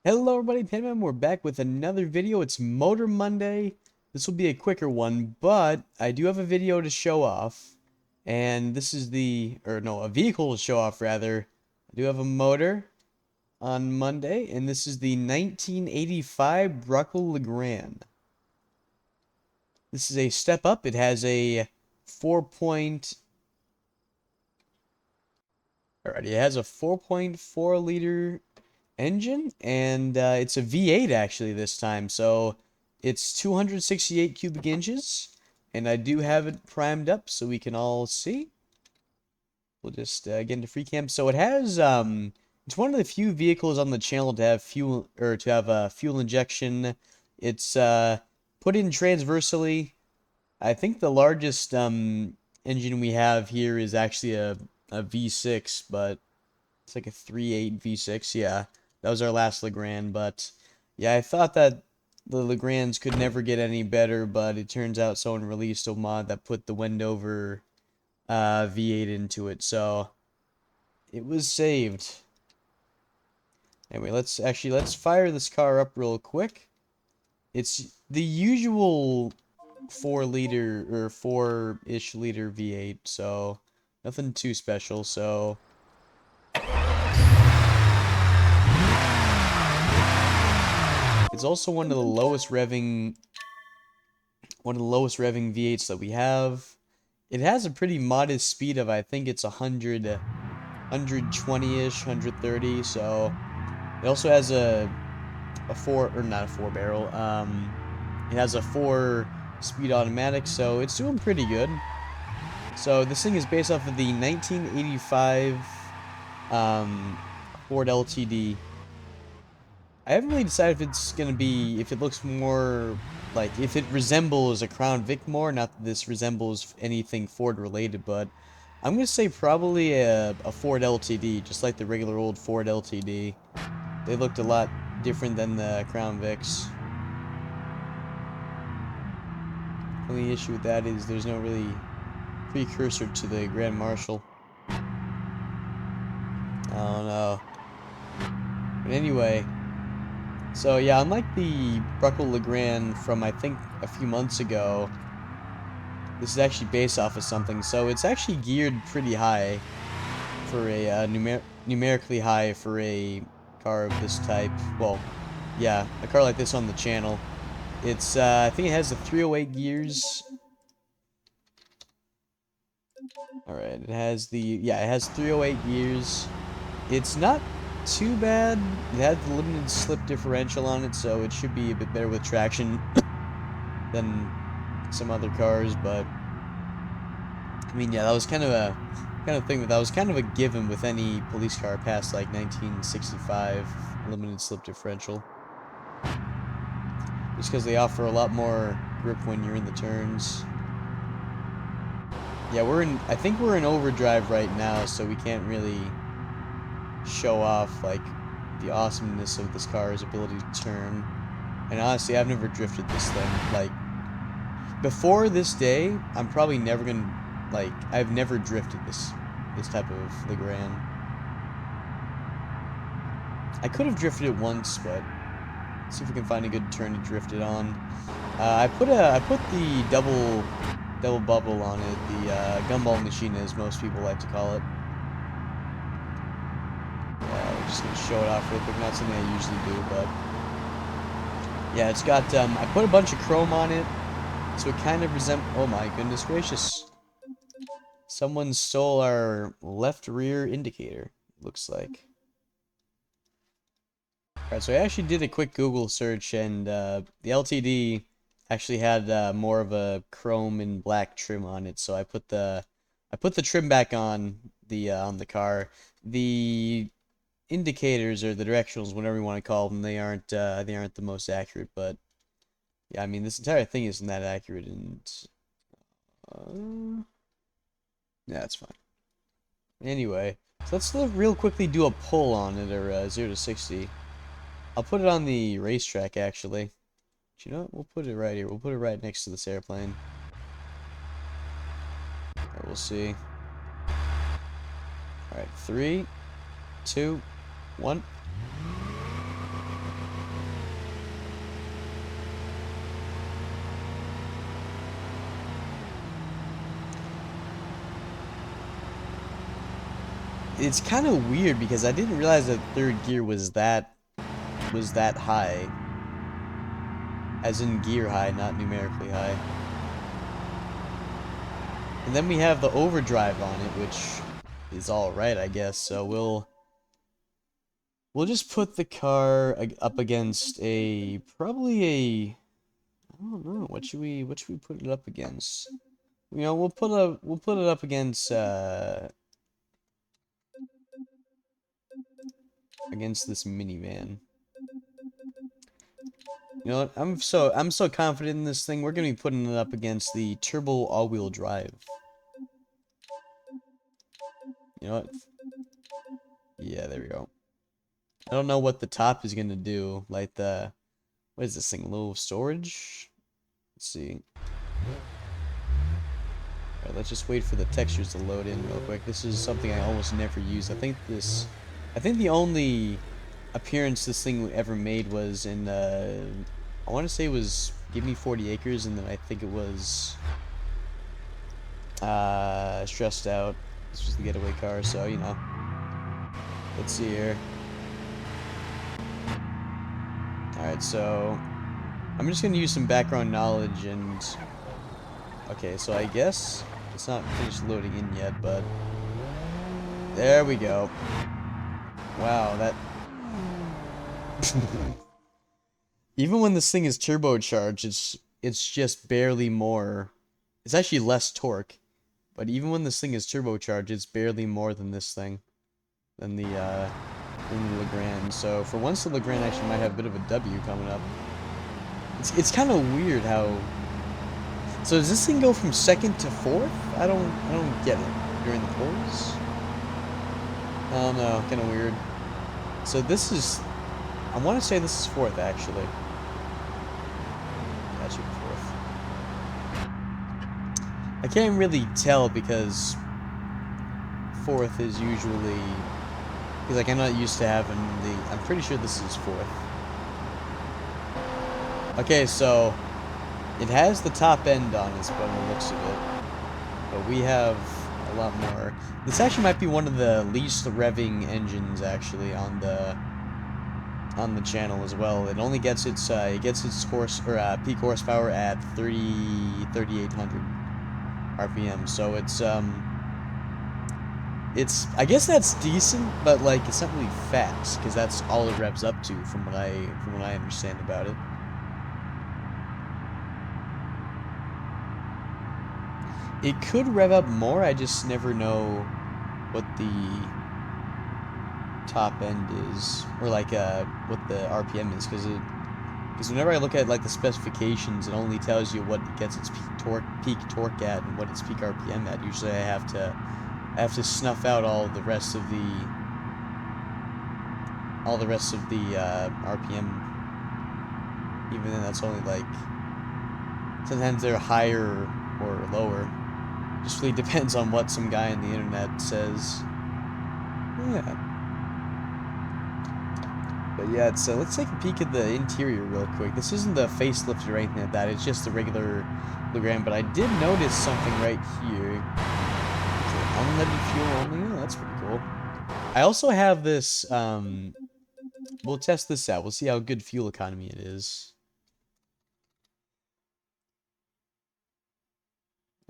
Hello everybody, Penman. We're back with another video. It's Motor Monday. This will be a quicker one, but I do have a video to show off. And this is a vehicle to show off rather. I do have a motor on Monday, and this is the 1985 Bruckell Legran. This is a step up. It has a 4.4 liter engine, and it's a V8 actually this time, so it's 268 cubic inches, and I do have it primed up so we can all see. We'll just get into free cam. So it has it's one of the few vehicles on the channel to have fuel fuel injection. It's put in transversely. I think the largest engine we have here is actually a V6, but it's like a 3.8 V6. Yeah, that was our last Legran, but yeah, I thought that the Legrans could never get any better, but it turns out someone released a mod that put the Wendover V8 into it, so it was saved. Anyway, let's fire this car up real quick. It's the usual 4-liter or 4-ish liter V8, so nothing too special. So it's also one of the lowest revving V8s that we have. It has a pretty modest speed of, I think it's 120-ish, 130, so it also has not a 4-barrel. It has a 4-speed automatic, so it's doing pretty good. So this thing is based off of the 1985 Ford LTD. I haven't really decided if it looks more like, if it resembles a Crown Vic more. Not that this resembles anything Ford related, but I'm gonna say probably a Ford LTD, just like the regular old Ford LTD. They looked a lot different than the Crown Vics. Only issue with that is there's no really precursor to the Grand Marshal. Oh no. But anyway, so yeah, unlike the Bruckell Legran from I think a few months ago, this is actually based off of something, so it's actually geared pretty high for a numerically high for a car of this type. Well, yeah, a car like this on the channel. It's I think it has the 308 gears. All right, it has 308 gears. It's not too bad. It had the limited slip differential on it, so it should be a bit better with traction than some other cars, but I mean, yeah, that was kind of a thing that was kind of a given with any police car past like 1965 limited slip differential. Just because they offer a lot more grip when you're in the turns. Yeah, I think we're in overdrive right now, so we can't really show off like the awesomeness of this car's ability to turn. And honestly, I've never drifted this thing. Like, before this day, I'm probably never gonna, like, I've never drifted this type of Legran. I could have drifted it once, but let's see if we can find a good turn to drift it on. I put the double bubble on it, the gumball machine, as most people like to call it. We're just gonna show it off real quick. Not something I usually do, but yeah, it's got I put a bunch of chrome on it, so it kind of resembles. Oh my goodness gracious! Someone stole our left rear indicator, looks like. Alright, so I actually did a quick Google search, and the LTD actually had more of a chrome and black trim on it, so I put the trim back on the car. The indicators, or the directionals, whatever you want to call them, they aren't the most accurate, but yeah, I mean, this entire thing isn't that accurate, and yeah, it's fine. Anyway, so let's real quickly do a pull on it, or 0 to 60. I'll put it on the racetrack, actually. But you know what? We'll put it right here. We'll put it right next to this airplane. Alright, we'll see. Alright, 3, 2, 1. it's kind of weird because I didn't realize that third gear was that high. As in gear high, not numerically high. And then we have the overdrive on it, which is alright, I guess. So we'll just put the car up against probably a, I don't know, what should we put it up against? You know, we'll put it up against this minivan. You know what? I'm so confident in this thing. We're gonna be putting it up against the turbo all-wheel drive. You know what? Yeah, there we go. I don't know what the top is gonna do. Like what is this thing? Low storage? Let's see. Alright, let's just wait for the textures to load in real quick. This is something I almost never use. I think the only appearance this thing ever made was in I want to say it was Give Me 40 Acres, and then I think it was Stressed Out. This was the getaway car, so you know. Let's see here. Alright, so I'm just gonna use some background knowledge and okay, so I guess it's not finished loading in yet, but there we go. Wow, that even when this thing is turbocharged, it's just barely more. It's actually less torque, but even when this thing is turbocharged, it's barely more than this thing, than the Legran. So for once, the Legran actually might have a bit of a W coming up. It's kind of weird how. So does this thing go from second to fourth? I don't get it during the pulls. I don't know, kind of weird. So this is, I want to say this is fourth actually. Yeah, that should be fourth. I can't really tell because fourth is usually, because like I'm not used to having I'm pretty sure this is fourth. Okay, so it has the top end on it, by the looks of it, but we have a lot more. This actually might be one of the least revving engines actually on the channel as well. It only gets its peak horsepower at 3,800 RPM. So it's I guess that's decent, but like it's not really fast because that's all it revs up to from what I understand about it. It could rev up more, I just never know what the top end is, or like what the RPM is, because whenever I look at like the specifications, it only tells you what it gets its peak torque at and what its peak RPM at. Usually I have to snuff out all the rest of the RPM. Even then, that's only like sometimes they're higher or lower. Just really depends on what some guy on the internet says. Yeah. But yeah, it's let's take a peek at the interior real quick. This isn't the facelift or anything like that. It's just the regular Legran. But I did notice something right here. Unleaded fuel only. Oh, that's pretty cool. I also have this. We'll test this out. We'll see how good fuel economy it is.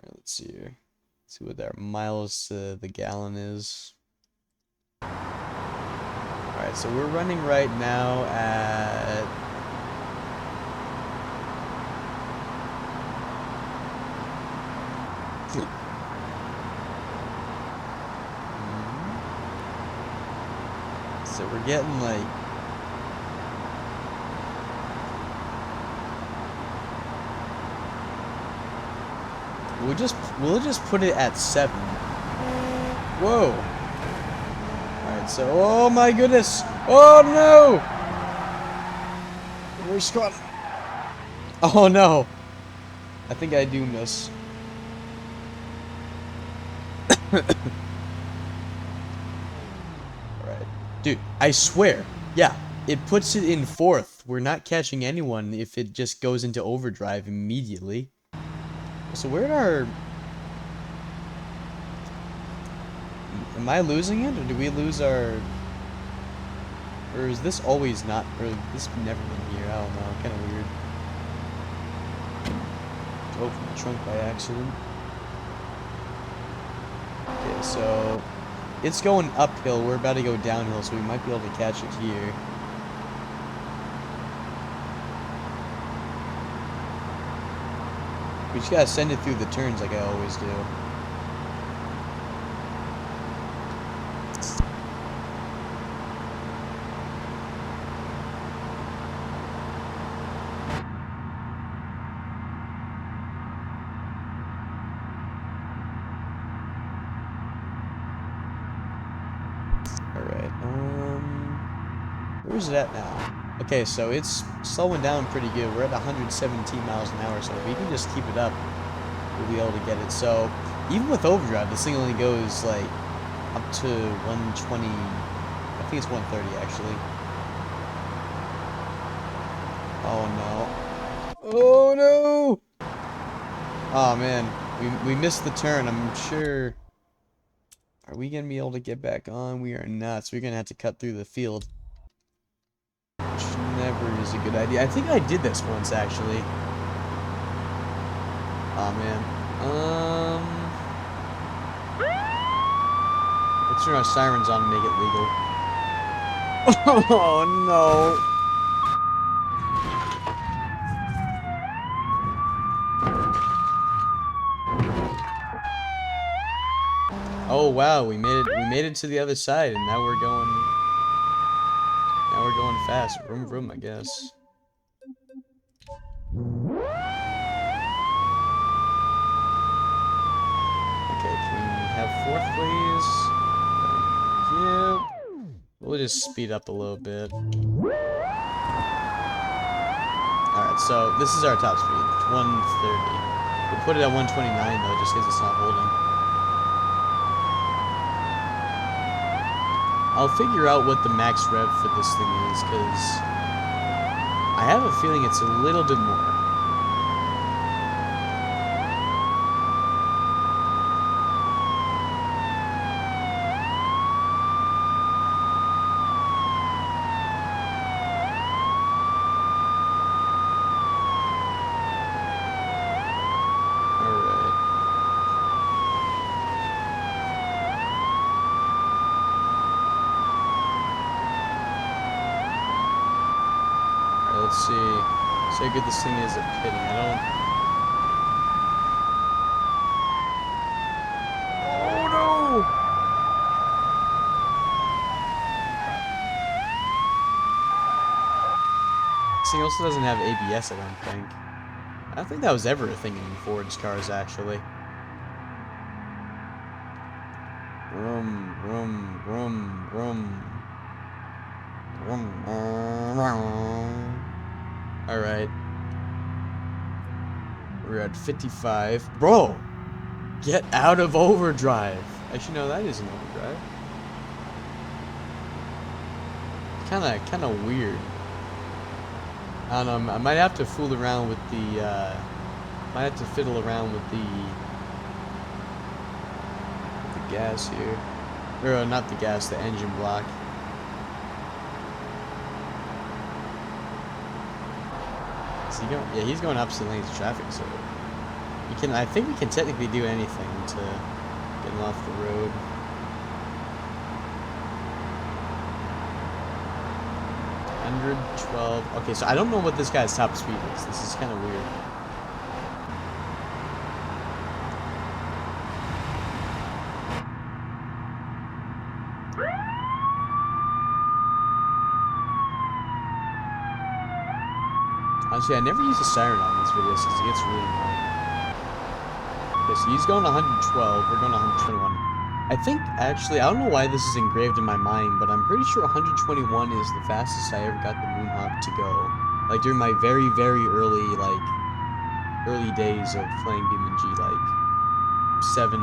All right, let's see here. See what our miles to the gallon is. Alright, so we're running right now at... So we're getting like... We'll just put it at 7. Whoa. Alright, so oh my goodness. Oh no. We're squatting. Oh no. I think I doomed us. Alright. Dude, I swear. Yeah, it puts it in 4th. We're not catching anyone if it just goes into overdrive immediately. So where are Am I losing it, or do we lose our... Or is this always not... Or this never been here? I don't know. Kind of weird. Open the trunk by accident. Okay, so... It's going uphill. We're about to go downhill, so we might be able to catch it here. We just gotta send it through the turns like I always do. Alright, where's it at now? Okay, so it's slowing down pretty good. We're at 117 miles an hour, so if we can just keep it up, we'll be able to get it. So, even with overdrive, this thing only goes, like, up to 120, I think it's 130, actually. Oh, no. Oh, no! Oh, man. We missed the turn, I'm sure. Are we gonna be able to get back on? We are not, so we're gonna have to cut through the field. Which never is a good idea. I think I did this once, actually. Oh man. Let's turn our sirens on and make it legal. Oh no. Oh wow, we made it to the other side, and now we're going fast. Vroom vroom, I guess. Okay, can we have fourth, please? Thank you. We'll just speed up a little bit. Alright, so this is our top speed, 130. We'll put it at 129 though, just because it's not holding. I'll figure out what the max rev for this thing is, because I have a feeling it's a little bit more. Let's see how good this thing is at pitting. I don't... Oh no! This thing also doesn't have ABS, I don't think. I don't think that was ever a thing in Ford's cars, actually. Vroom, vroom, vroom, vroom. Vroom, vroom. Alright. We're at 55. Bro! Get out of overdrive! Actually, no, that isn't overdrive. Kinda weird. I don't know, I might have to fool around with the, might have to fiddle around with the gas here. Or, not the gas, the engine block. Is he going? Yeah, he's going opposite lanes of traffic, so we can. I think we can technically do anything to get him off the road. $112. Okay, so I don't know what this guy's top speed is. This is kind of weird. Honestly, I never use a siren on these videos because it gets really annoying. Okay, so he's going 112, we're going 121. I think, actually, I don't know why this is engraved in my mind, but I'm pretty sure 121 is the fastest I ever got the Moonhawk to go. Like, during my very, very early days of playing BeamNG, like, 7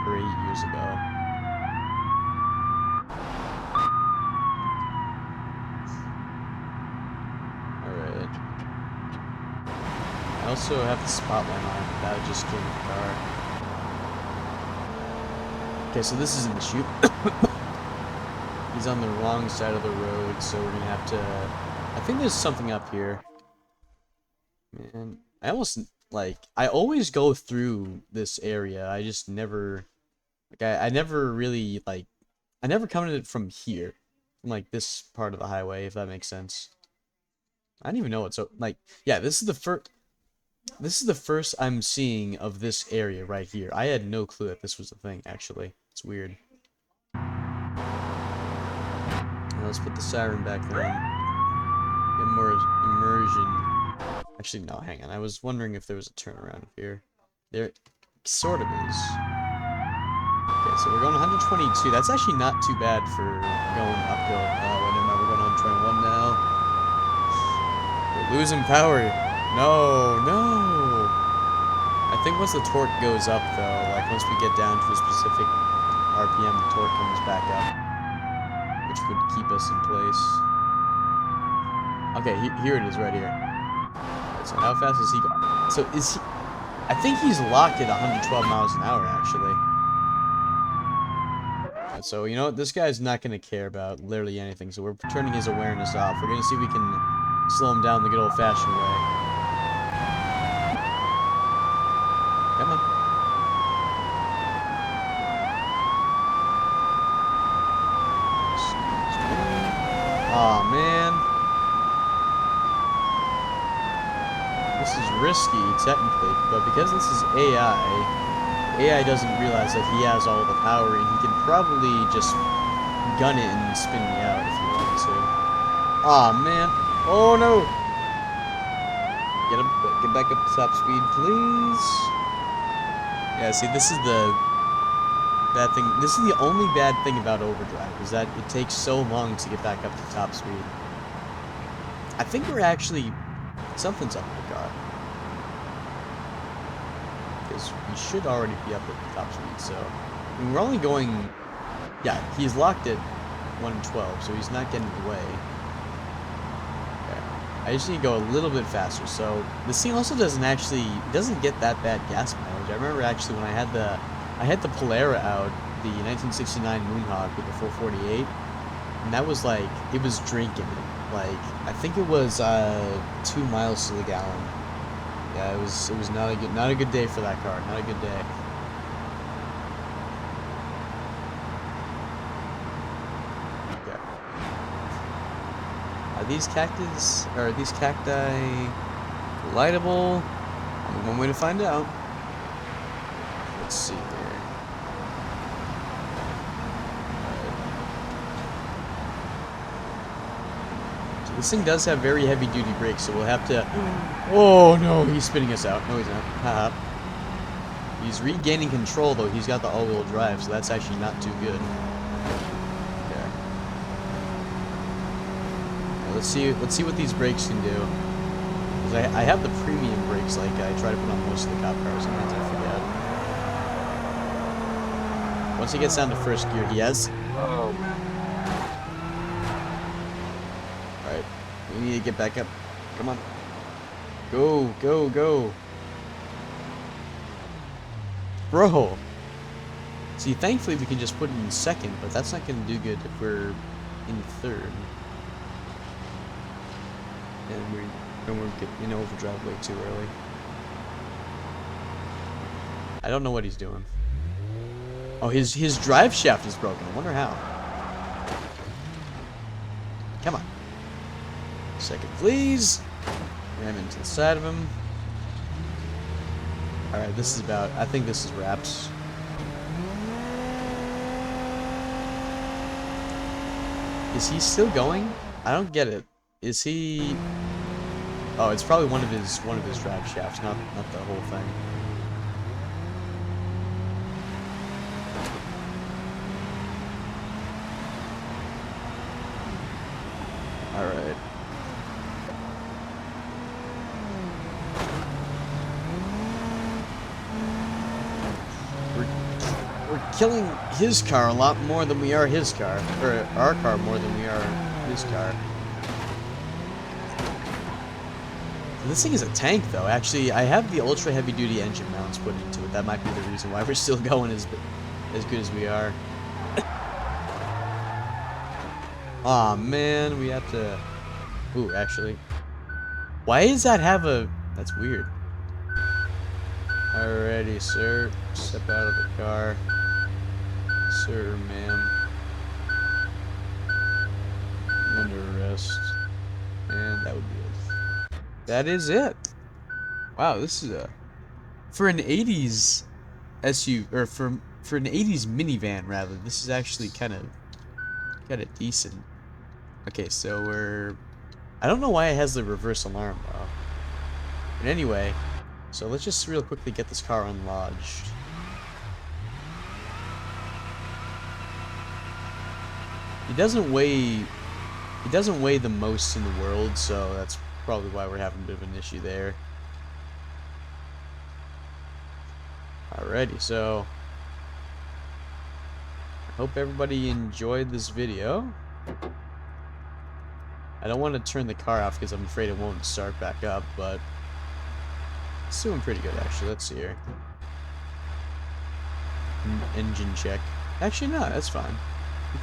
or 8 years ago. I also have the spotlight on without just getting the car. Okay, so this isn't the chute. He's on the wrong side of the road, so we're gonna have to... I think there's something up here. Man, I almost, like, I always go through this area. I just never... Like, I never really, like... I never come at it from here. From, like, this part of the highway, if that makes sense. I don't even know what's... Like, yeah, this is the first... This is the first I'm seeing of this area right here. I had no clue that this was a thing, actually. It's weird. Now let's put the siren back on. Get more immersion. Actually, no, hang on. I was wondering if there was a turnaround here. There sort of is. Okay, so we're going 122. That's actually not too bad for going uphill. Wait a minute, we're going 121 now. We're losing power. No, no. I think once the torque goes up, though, like once we get down to a specific RPM, the torque comes back up, which would keep us in place. Okay, here it is, right here. Right, so how fast is he going? So is he? I think he's locked at 112 miles an hour, actually. Right, so you know what? This guy's not going to care about literally anything. So we're turning his awareness off. We're going to see if we can slow him down the good old-fashioned way. Come on. Aw, man. This is risky, technically, but because this is AI doesn't realize that he has all the power, and he can probably just gun it and spin me out if he wanted to. Aw, man. Oh, no. Get back up to top speed, please. Yeah, see, this is the bad thing. This is the only bad thing about overdrive, is that it takes so long to get back up to top speed. I think we're actually... Something's up with the car. Because we should already be up at the top speed, so... I mean, we're only going... Yeah, he's locked at 112, so he's not getting away. I just need to go a little bit faster. So this thing also doesn't get that bad gas mileage. I remember actually when I had the Polara out, the 1969 Moonhawk with the 448, and that was like, it was drinking it. Like, I think it was 2 miles to the gallon. Yeah, it was not a good day for that car. Not a good day. These cacti lightable? Only one way to find out. Let's see here. So this thing does have very heavy duty brakes, so we'll have to... Oh no, he's spinning us out. No, he's not. Haha. He's regaining control though. He's got the all-wheel drive, so that's actually not too good. Let's see what these brakes can do. Because I have the premium brakes, like I try to put on most of the cop cars, sometimes I forget. Once he gets down to first gear, he has... Oh, man. Alright, we need to get back up. Come on. Go, go, go. Bro! See, thankfully we can just put it in second, but that's not going to do good if we're in third. And we're getting overdrive way too early. I don't know what he's doing. Oh, his drive shaft is broken. I wonder how. Come on. Second, please. Ram into the side of him. Alright, this is about... I think this is wraps. Is he still going? I don't get it. Is he... Oh, it's probably one of his drive shafts, not the whole thing. Alright. We're killing his car a lot more than we are his car. Or our car more than we are his car. This thing is a tank, though. Actually, I have the ultra heavy-duty engine mounts put into it. That might be the reason why we're still going. Is as good as we are. Aw, man, we have to... Ooh, actually. Why does that have a... That's weird. Alrighty, sir. Step out of the car. Sir, ma'am. Under arrest. And that would be it. That is it. Wow, this is a... For an 80s SUV, or for an 80s minivan, rather, this is actually kind of decent. Okay, so we're... I don't know why it has the reverse alarm, though. But anyway, so let's just real quickly get this car unlodged. He doesn't weigh the most in the world, so that's probably why we're having a bit of an issue there. Alrighty, so I hope everybody enjoyed this video. I don't want to turn the car off because I'm afraid it won't start back up, but it's doing pretty good actually. Let's see here. Engine check. Actually, no, that's fine.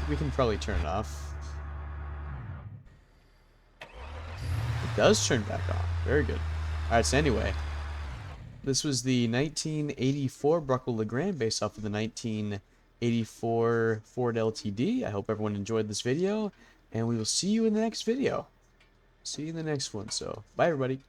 We can probably turn it off. It does turn back on. Very good. Alright, so anyway, this was the 1984 Bruckell Legran based off of the 1984 Ford LTD. I hope everyone enjoyed this video, and we will see you in the next video. See you in the next one, so bye everybody.